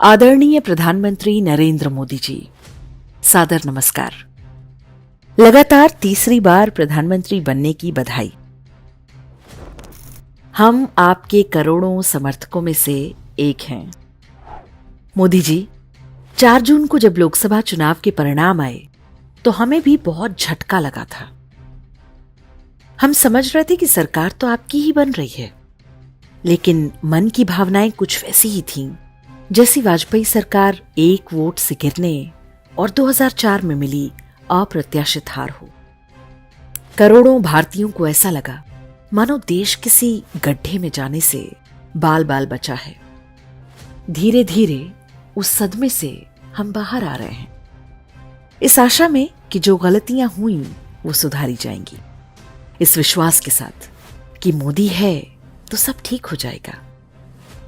आदरणीय प्रधानमंत्री नरेंद्र मोदी जी, सादर नमस्कार। लगातार तीसरी बार प्रधानमंत्री बनने की बधाई। हम आपके करोड़ों समर्थकों में से एक हैं। मोदी जी, 4 जून को जब लोकसभा चुनाव के परिणाम आए तो हमें भी बहुत झटका लगा था। हम समझ रहे थे कि सरकार तो आपकी ही बन रही है, लेकिन मन की भावनाएं कुछ वैसी ही थीं जैसी वाजपेयी सरकार 1 वोट से गिरने और 2004 में मिली अप्रत्याशित हार हो। करोड़ों भारतीयों को ऐसा लगा मानो देश किसी गड्ढे में जाने से बाल बाल बचा है। धीरे धीरे उस सदमे से हम बाहर आ रहे हैं, इस आशा में कि जो गलतियां हुई वो सुधारी जाएंगी, इस विश्वास के साथ कि मोदी है तो सब ठीक हो जाएगा।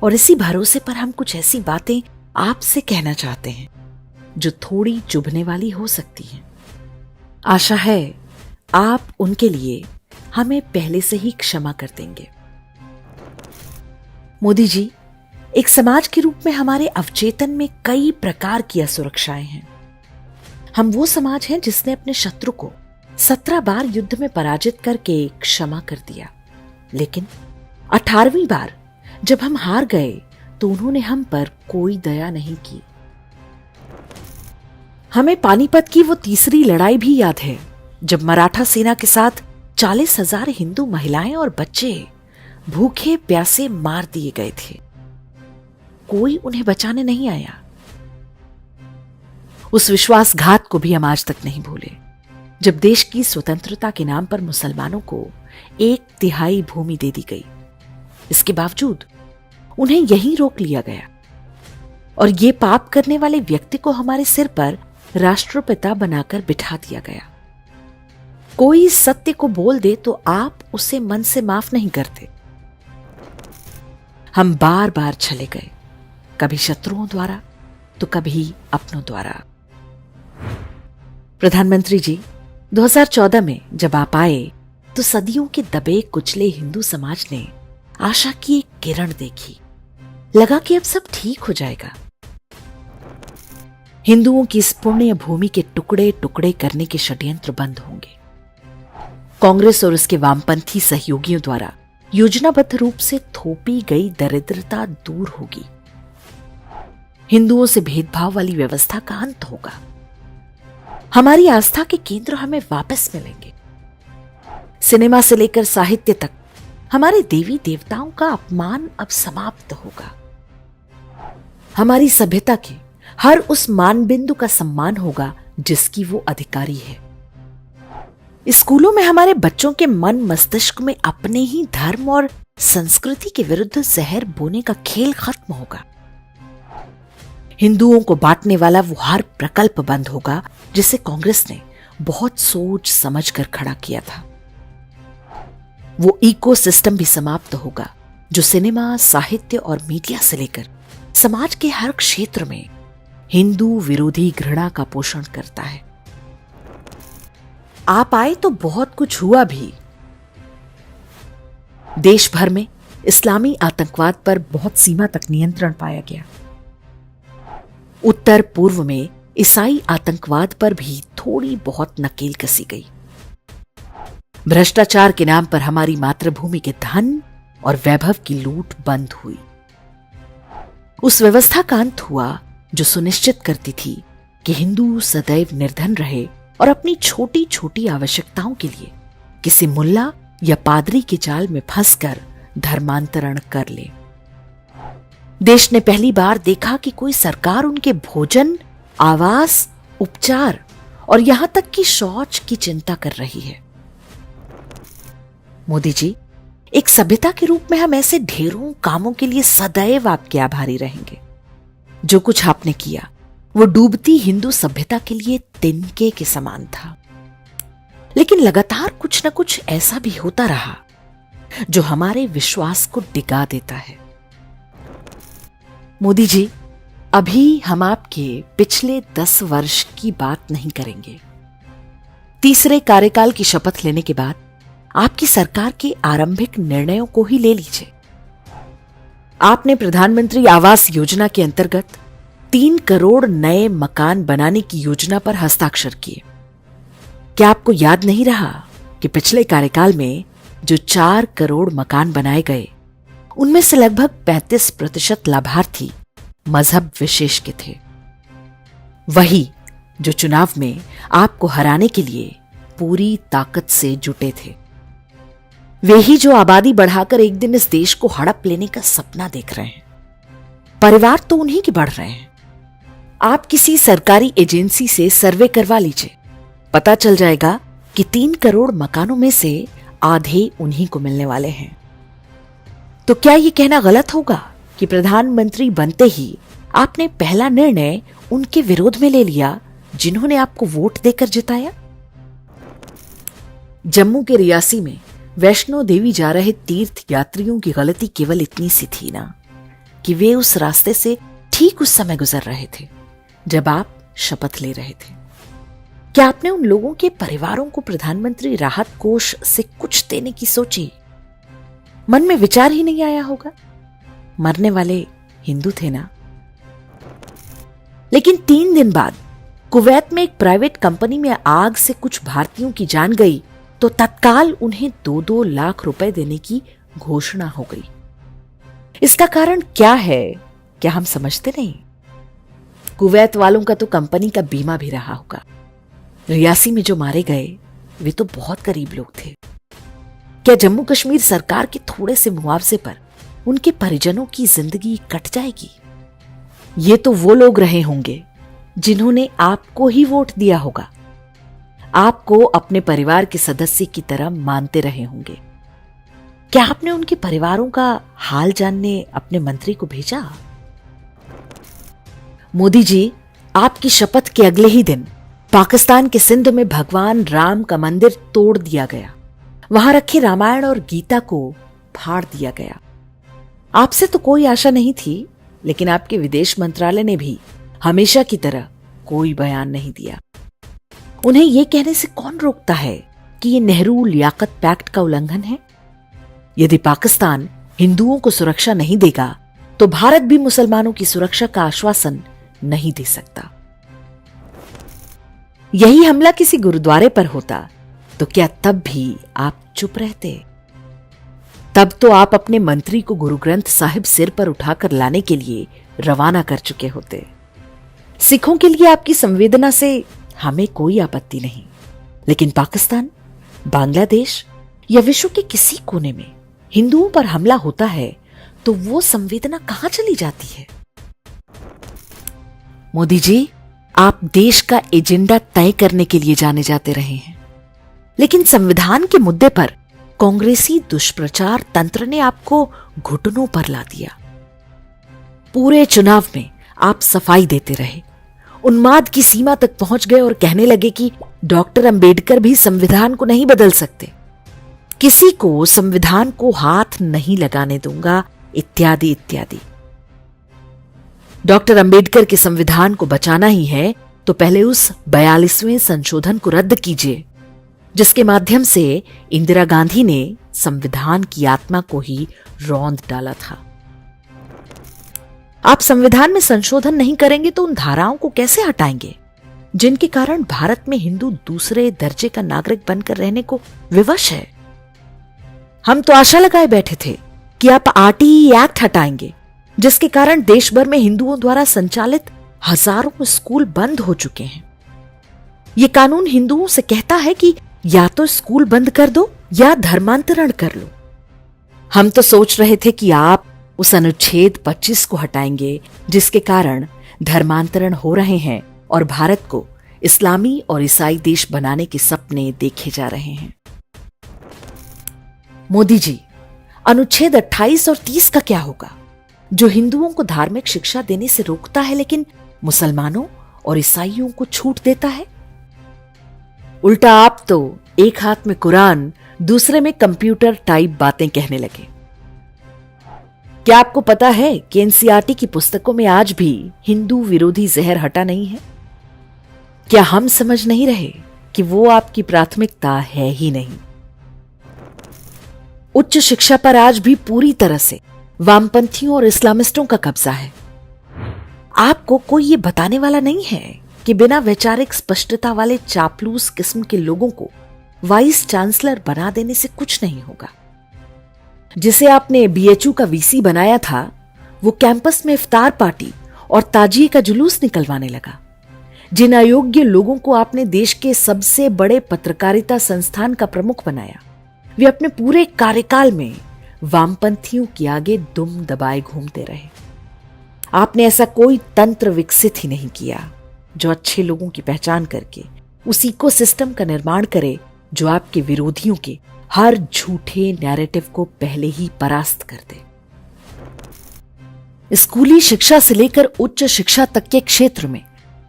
और इसी भरोसे पर हम कुछ ऐसी बातें आपसे कहना चाहते हैं जो थोड़ी चुभने वाली हो सकती हैं। आशा है आप उनके लिए हमें पहले से ही क्षमा कर देंगे। मोदी जी, एक समाज के रूप में हमारे अवचेतन में कई प्रकार की असुरक्षाएं हैं। हम वो समाज हैं जिसने अपने शत्रु को 17 बार युद्ध में पराजित करके क्षमा कर दिया, लेकिन 18वीं बार जब हम हार गए तो उन्होंने हम पर कोई दया नहीं की। हमें पानीपत की वो तीसरी लड़ाई भी याद है जब मराठा सेना के साथ 40,000 हिंदू महिलाएं और बच्चे भूखे प्यासे मार दिए गए थे। कोई उन्हें बचाने नहीं आया। उस विश्वासघात को भी हम आज तक नहीं भूले जब देश की स्वतंत्रता के नाम पर मुसलमानों को 1/3 भूमि दे दी गई। इसके बावजूद उन्हें यहीं रोक लिया गया और ये पाप करने वाले व्यक्ति को हमारे सिर पर राष्ट्रपिता बनाकर बिठा दिया गया। कोई सत्य को बोल दे तो आप उसे मन से माफ नहीं करते। हम बार बार छले गए, कभी शत्रुओं द्वारा तो कभी अपनों द्वारा। प्रधानमंत्री जी, 2014 में जब आप आए तो सदियों के दबे कुचले हिंदू समाज ने आशा की एक किरण देखी। लगा कि अब सब ठीक हो जाएगा। हिंदुओं की इस पुण्य भूमि के टुकड़े टुकड़े करने के षड्यंत्र बंद होंगे। कांग्रेस और उसके वामपंथी सहयोगियों द्वारा योजनाबद्ध रूप से थोपी गई दरिद्रता दूर होगी। हिंदुओं से भेदभाव वाली व्यवस्था का अंत होगा। हमारी आस्था के केंद्र हमें वापस मिलेंगे। सिनेमा से लेकर साहित्य तक हमारे देवी देवताओं का अपमान अब समाप्त होगा। हमारी सभ्यता के हर उस मानबिंदु का सम्मान होगा जिसकी वो अधिकारी है। स्कूलों में हमारे बच्चों के मन मस्तिष्क में अपने ही धर्म और संस्कृति के विरुद्ध जहर बोने का खेल खत्म होगा। हिंदुओं को बांटने वाला वो हर प्रकल्प बंद होगा जिसे कांग्रेस ने बहुत सोच समझ कर खड़ा किया था। वो इकोसिस्टम भी समाप्त होगा जो सिनेमा, साहित्य और मीडिया से लेकर समाज के हर क्षेत्र में हिंदू विरोधी घृणा का पोषण करता है। आप आए तो बहुत कुछ हुआ भी। देश भर में इस्लामी आतंकवाद पर बहुत सीमा तक नियंत्रण पाया गया। उत्तर पूर्व में ईसाई आतंकवाद पर भी थोड़ी बहुत नकेल कसी गई। भ्रष्टाचार के नाम पर हमारी मातृभूमि के धन और वैभव की लूट बंद हुई। उस व्यवस्था का अंत हुआ जो सुनिश्चित करती थी कि हिंदू सदैव निर्धन रहे और अपनी छोटी छोटी आवश्यकताओं के लिए किसी मुल्ला या पादरी के जाल में फंसकर धर्मांतरण कर ले। देश ने पहली बार देखा कि कोई सरकार उनके भोजन, आवास, उपचार और यहां तक कि शौच की चिंता कर रही है। मोदी जी, एक सभ्यता के रूप में हम ऐसे ढेरों कामों के लिए सदैव आपके आभारी रहेंगे। जो कुछ आपने किया वो डूबती हिंदू सभ्यता के लिए तिनके के समान था, लेकिन लगातार कुछ न कुछ ऐसा भी होता रहा जो हमारे विश्वास को डिगा देता है। मोदी जी, अभी हम आपके पिछले 10 वर्ष की बात नहीं करेंगे। तीसरे कार्यकाल की शपथ लेने के बाद आपकी सरकार के आरंभिक निर्णयों को ही ले लीजिए। आपने प्रधानमंत्री आवास योजना के अंतर्गत 3 करोड़ नए मकान बनाने की योजना पर हस्ताक्षर किए। क्या आपको याद नहीं रहा कि पिछले कार्यकाल में जो 4 करोड़ मकान बनाए गए, उनमें से लगभग 35% लाभार्थी मजहब विशेष के थे। वही जो चुनाव में आपको हराने के लिए पूरी ताकत से जुटे थे। वे ही जो आबादी बढ़ाकर एक दिन इस देश को हड़प लेने का सपना देख रहे हैं। परिवार तो उन्हीं के बढ़ रहे हैं। आप किसी सरकारी एजेंसी से सर्वे करवा लीजिए, पता चल जाएगा कि 3 करोड़ मकानों में से आधे उन्हीं को मिलने वाले हैं। तो क्या यह कहना गलत होगा कि प्रधानमंत्री बनते ही आपने पहला निर्णय उनके विरोध में ले लिया जिन्होंने आपको वोट देकर जिताया? जम्मू के रियासी में वैष्णो देवी जा रहे तीर्थ यात्रियों की गलती केवल इतनी सी थी ना कि वे उस रास्ते से ठीक उस समय गुजर रहे थे जब आप शपथ ले रहे थे। क्या आपने उन लोगों के परिवारों को प्रधानमंत्री राहत कोष से कुछ देने की सोची? मन में विचार ही नहीं आया होगा। मरने वाले हिंदू थे ना। लेकिन 3 दिन बाद कुवैत में एक प्राइवेट कंपनी में आग से कुछ भारतीयों की जान गई तो तत्काल उन्हें 2-2 लाख रुपए देने की घोषणा हो गई। इसका कारण क्या है, क्या हम समझते नहीं? कुवैत वालों का तो कंपनी का बीमा भी रहा होगा। रियासी में जो मारे गए वे तो बहुत गरीब लोग थे। क्या जम्मू कश्मीर सरकार के थोड़े से मुआवजे पर उनके परिजनों की जिंदगी कट जाएगी? ये तो वो लोग रहे होंगे जिन्होंने आपको ही वोट दिया होगा, आपको अपने परिवार के सदस्य की तरह मानते रहे होंगे। क्या आपने उनके परिवारों का हाल जानने अपने मंत्री को भेजा? मोदी जी, आपकी शपथ के अगले ही दिन पाकिस्तान के सिंध में भगवान राम का मंदिर तोड़ दिया गया। वहां रखे रामायण और गीता को फाड़ दिया गया। आपसे तो कोई आशा नहीं थी, लेकिन आपके विदेश मंत्रालय ने भी हमेशा की तरह कोई बयान नहीं दिया। उन्हें यह कहने से कौन रोकता है कि यह नेहरू लियाकत पैक्ट का उल्लंघन है? यदि पाकिस्तान हिंदुओं को सुरक्षा नहीं देगा तो भारत भी मुसलमानों की सुरक्षा का आश्वासन नहीं दे सकता। यही हमला किसी गुरुद्वारे पर होता तो क्या तब भी आप चुप रहते? तब तो आप अपने मंत्री को गुरु ग्रंथ साहिब सिर पर उठाकर लाने के लिए रवाना कर चुके होते। सिखों के लिए आपकी संवेदना से हमें कोई आपत्ति नहीं, लेकिन पाकिस्तान, बांग्लादेश या विश्व के किसी कोने में हिंदुओं पर हमला होता है तो वो संवेदना कहां चली जाती है? मोदी जी, आप देश का एजेंडा तय करने के लिए जाने जाते रहे हैं, लेकिन संविधान के मुद्दे पर कांग्रेसी दुष्प्रचार तंत्र ने आपको घुटनों पर ला दिया। पूरे चुनाव में आप सफाई देते रहे, उन्माद की सीमा तक पहुंच गए और कहने लगे कि डॉक्टर अंबेडकर भी संविधान को नहीं बदल सकते, किसी को संविधान को हाथ नहीं लगाने दूंगा, इत्यादि इत्यादि। डॉक्टर अंबेडकर के संविधान को बचाना ही है तो पहले उस 42वें संशोधन को रद्द कीजिए, जिसके माध्यम से इंदिरा गांधी ने संविधान की आत्मा को ही रौंद डाला था। आप संविधान में संशोधन नहीं करेंगे तो उन धाराओं को कैसे हटाएंगे जिनके कारण भारत में हिंदू दूसरे दर्जे का नागरिक बनकर रहने को विवश है? हम तो आशा लगाए बैठे थे कि आप आरटीई एक्ट हटाएंगे, जिसके कारण देश भर में हिंदुओं द्वारा संचालित हजारों स्कूल बंद हो चुके हैं। ये कानून हिंदुओं से कहता है कि या तो स्कूल बंद कर दो या धर्मांतरण कर लो। हम तो सोच रहे थे कि आप उस अनुच्छेद 25 को हटाएंगे, जिसके कारण धर्मांतरण हो रहे हैं और भारत को इस्लामी और ईसाई देश बनाने के सपने देखे जा रहे हैं। मोदी जी, अनुच्छेद 28 और 30 का क्या होगा, जो हिंदुओं को धार्मिक शिक्षा देने से रोकता है लेकिन मुसलमानों और ईसाइयों को छूट देता है? उल्टा आप तो एक हाथ में कुरान, दूसरे में कंप्यूटर टाइप बातें कहने लगे। क्या आपको पता है कि एनसीईआरटी की पुस्तकों में आज भी हिंदू विरोधी जहर हटा नहीं है? क्या हम समझ नहीं रहे कि वो आपकी प्राथमिकता है ही नहीं? उच्च शिक्षा पर आज भी पूरी तरह से वामपंथियों और इस्लामिस्टों का कब्जा है। आपको कोई ये बताने वाला नहीं है कि बिना वैचारिक स्पष्टता वाले चापलूस किस्म के लोगों को वाइस चांसलर बना देने से कुछ नहीं होगा। जिसे आपने बीएचयू का वीसी बनाया था, वो कैंपस में इफ्तार पार्टी और ताजिए का जुलूस निकलवाने लगा। जिन अयोग्य लोगों को आपने देश के सबसे बड़े पत्रकारिता संस्थान का प्रमुख बनाया, वे अपने पूरे कार्यकाल में वामपंथियों के आगे दुम दबाए घूमते रहे। आपने ऐसा कोई तंत्र विकसित ही नहीं किया जो अच्छे लोगों की पहचान करके उस इकोसिस्टम का निर्माण करे जो आपके विरोधियों के हर झूठे नैरेटिव को पहले ही परास्त कर दे। स्कूली शिक्षा से लेकर उच्च शिक्षा तक के क्षेत्र में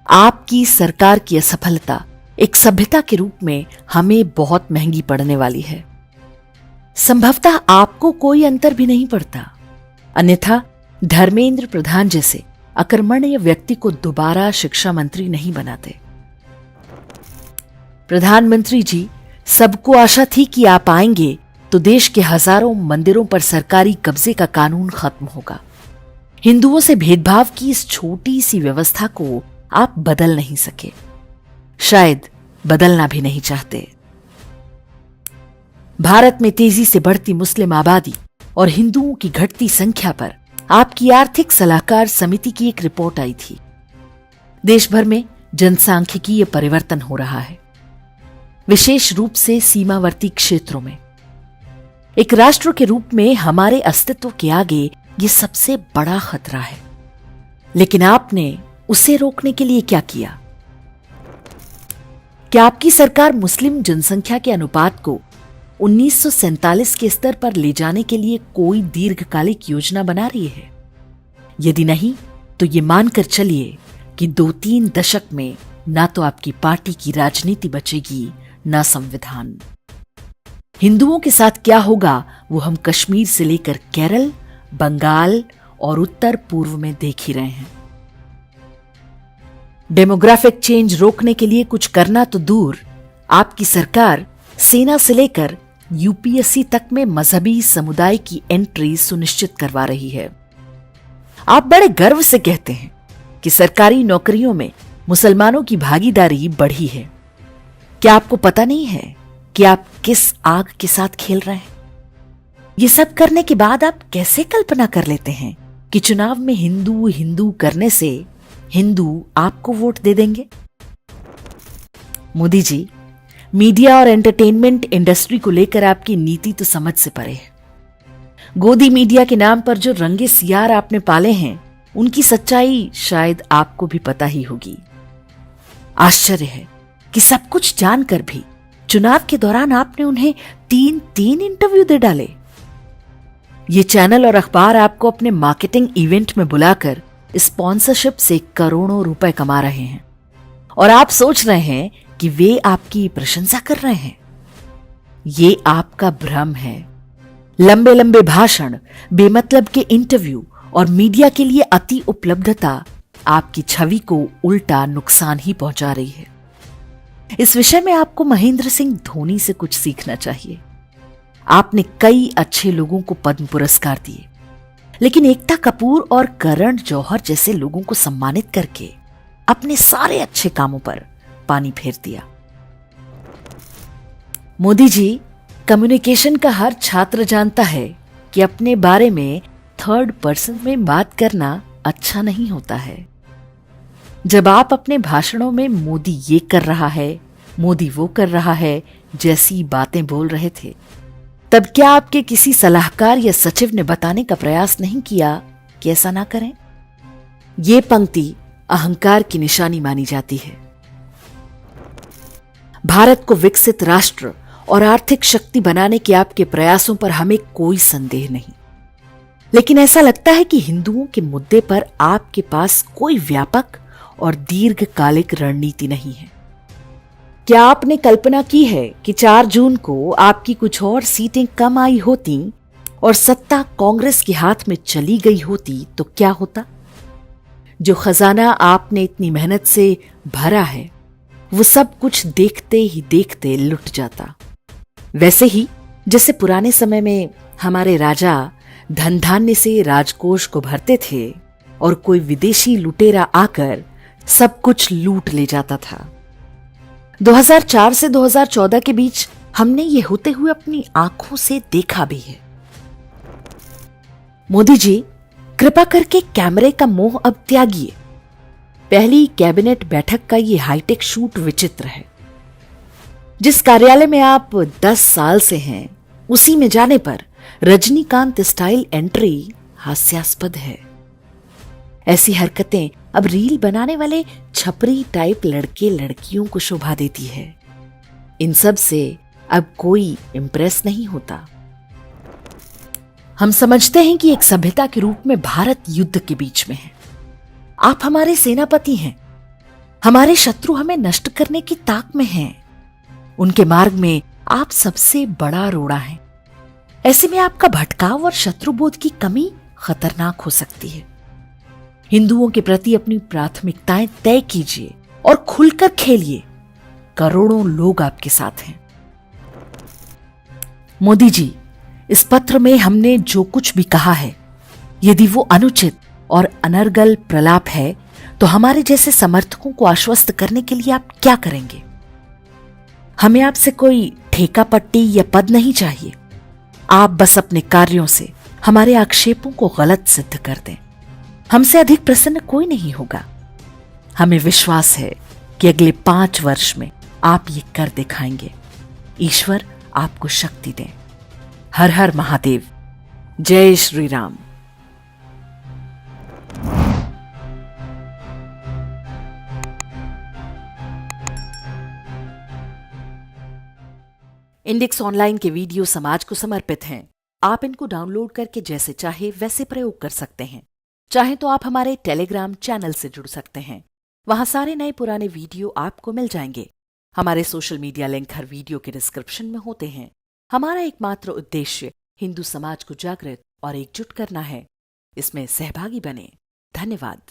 आपकी सरकार की असफलता एक सभ्यता के रूप में हमें बहुत महंगी पड़ने वाली है। संभवतः आपको कोई अंतर भी नहीं पड़ता, अन्यथा धर्मेंद्र प्रधान जैसे अकर्मण्य व्यक्ति को दोबारा शिक्षा मंत्री नहीं बनाते। प्रधानमंत्री जी, सबको आशा थी कि आप आएंगे तो देश के हजारों मंदिरों पर सरकारी कब्जे का कानून खत्म होगा। हिंदुओं से भेदभाव की इस छोटी सी व्यवस्था को आप बदल नहीं सके, शायद बदलना भी नहीं चाहते। भारत में तेजी से बढ़ती मुस्लिम आबादी और हिंदुओं की घटती संख्या पर आपकी आर्थिक सलाहकार समिति की एक रिपोर्ट आई थी। देश भर में जनसांख्यिकीय परिवर्तन हो रहा है, विशेष रूप से सीमावर्ती क्षेत्रों में। एक राष्ट्र के रूप में हमारे अस्तित्व के आगे ये सबसे बड़ा खतरा है, लेकिन आपने उसे रोकने के लिए क्या किया? क्या आपकी सरकार मुस्लिम जनसंख्या के अनुपात को 1947 के स्तर पर ले जाने के लिए कोई दीर्घकालिक योजना बना रही है? यदि नहीं, तो ये मानकर चलिए कि 2-3 दशक में ना तो आपकी पार्टी की राजनीति बचेगी, ना संविधान। हिंदुओं के साथ क्या होगा वो हम कश्मीर से लेकर केरल, बंगाल और उत्तर पूर्व में देख ही रहे हैं। डेमोग्राफिक चेंज रोकने के लिए कुछ करना तो दूर, आपकी सरकार सेना से लेकर यूपीएससी तक में मजहबी समुदाय की एंट्री सुनिश्चित करवा रही है। आप बड़े गर्व से कहते हैं कि सरकारी नौकरियों में मुसलमानों की भागीदारी बढ़ी है। क्या आपको पता नहीं है कि आप किस आग के साथ खेल रहे हैं? ये सब करने के बाद आप कैसे कल्पना कर लेते हैं कि चुनाव में हिंदू हिंदू करने से हिंदू आपको वोट दे देंगे? मोदी जी, मीडिया और एंटरटेनमेंट इंडस्ट्री को लेकर आपकी नीति तो समझ से परे है। गोदी मीडिया के नाम पर जो रंगे सियार आपने पाले हैं, उनकी सच्चाई शायद आपको भी पता ही होगी। आश्चर्य है कि सब कुछ जानकर भी चुनाव के दौरान आपने उन्हें 3 इंटरव्यू दे डाले। ये चैनल और अखबार आपको अपने मार्केटिंग इवेंट में बुलाकर स्पॉन्सरशिप से करोड़ों रुपए कमा रहे हैं और आप सोच रहे हैं कि वे आपकी प्रशंसा कर रहे हैं। ये आपका भ्रम है। लंबे लंबे भाषण, बेमतलब के इंटरव्यू और मीडिया के लिए अति उपलब्धता आपकी छवि को उल्टा नुकसान ही पहुंचा रही है। इस विषय में आपको महेंद्र सिंह धोनी से कुछ सीखना चाहिए। आपने कई अच्छे लोगों को पद्म पुरस्कार दिए, लेकिन एकता कपूर और करण जौहर जैसे लोगों को सम्मानित करके अपने सारे अच्छे कामों पर पानी फेर दिया। मोदी जी, कम्युनिकेशन का हर छात्र जानता है कि अपने बारे में थर्ड पर्सन में बात करना अच्छा नहीं होता है। जब आप अपने भाषणों में मोदी ये कर रहा है, मोदी वो कर रहा है जैसी बातें बोल रहे थे, तब क्या आपके किसी सलाहकार या सचिव ने बताने का प्रयास नहीं किया कि ऐसा ना करें? ये पंक्ति अहंकार की निशानी मानी जाती है। भारत को विकसित राष्ट्र और आर्थिक शक्ति बनाने के आपके प्रयासों पर हमें कोई संदेह नहीं, लेकिन ऐसा लगता है कि हिंदुओं के मुद्दे पर आपके पास कोई व्यापक और दीर्घकालिक रणनीति नहीं है। क्या आपने कल्पना की है कि 4 जून को आपकी कुछ और सीटें कम आई होती और सत्ता कांग्रेस के हाथ में चली गई होती तो क्या होता? जो खजाना आपने इतनी मेहनत से भरा है, वो सब कुछ देखते ही देखते लुट जाता। वैसे ही जैसे पुराने समय में हमारे राजा धन धान्य से राजकोष को भरते थे, और कोई विदेशी लुटेरा आकर सब कुछ लूट ले जाता था। 2004 से 2014 के बीच हमने ये होते हुए अपनी आंखों से देखा भी है। मोदी जी, कृपा करके कैमरे का मोह अब त्यागिए। पहली कैबिनेट बैठक का ये हाईटेक शूट विचित्र है। जिस कार्यालय में आप 10 साल से हैं, उसी में जाने पर रजनीकांत स्टाइल एंट्री हास्यास्पद है। ऐसी हरकतें अब रील बनाने वाले छपरी टाइप लड़के लड़कियों को शोभा देती है। इन सब से अब कोई इंप्रेस नहीं होता। हम समझते हैं कि एक सभ्यता के रूप में भारत युद्ध के बीच में है। आप हमारे सेनापति हैं। हमारे शत्रु हमें नष्ट करने की ताक में हैं। उनके मार्ग में आप सबसे बड़ा रोड़ा हैं। ऐसे में आपका भटकाव और शत्रुबोध की कमी खतरनाक हो सकती है। हिंदुओं के प्रति अपनी प्राथमिकताएं तय कीजिए और खुलकर खेलिए। करोड़ों लोग आपके साथ हैं। मोदी जी, इस पत्र में हमने जो कुछ भी कहा है, यदि वो अनुचित और अनर्गल प्रलाप है, तो हमारे जैसे समर्थकों को आश्वस्त करने के लिए आप क्या करेंगे? हमें आपसे कोई ठेका पट्टी या पद नहीं चाहिए। आप बस अपने कार्यों से हमारे आक्षेपों को गलत सिद्ध कर दें। हमसे अधिक प्रसन्न कोई नहीं होगा। हमें विश्वास है कि अगले 5 वर्ष में आप ये कर दिखाएंगे। ईश्वर आपको शक्ति दें। हर हर महादेव। जय श्री राम। इंडेक्स ऑनलाइन के वीडियो समाज को समर्पित हैं। आप इनको डाउनलोड करके जैसे चाहे वैसे प्रयोग कर सकते हैं। चाहे तो आप हमारे टेलीग्राम चैनल से जुड़ सकते हैं। वहां सारे नए पुराने वीडियो आपको मिल जाएंगे। हमारे सोशल मीडिया लिंक हर वीडियो के डिस्क्रिप्शन में होते हैं। हमारा एकमात्र उद्देश्य हिंदू समाज को जागृत और एकजुट करना है। इसमें सहभागी बने। धन्यवाद।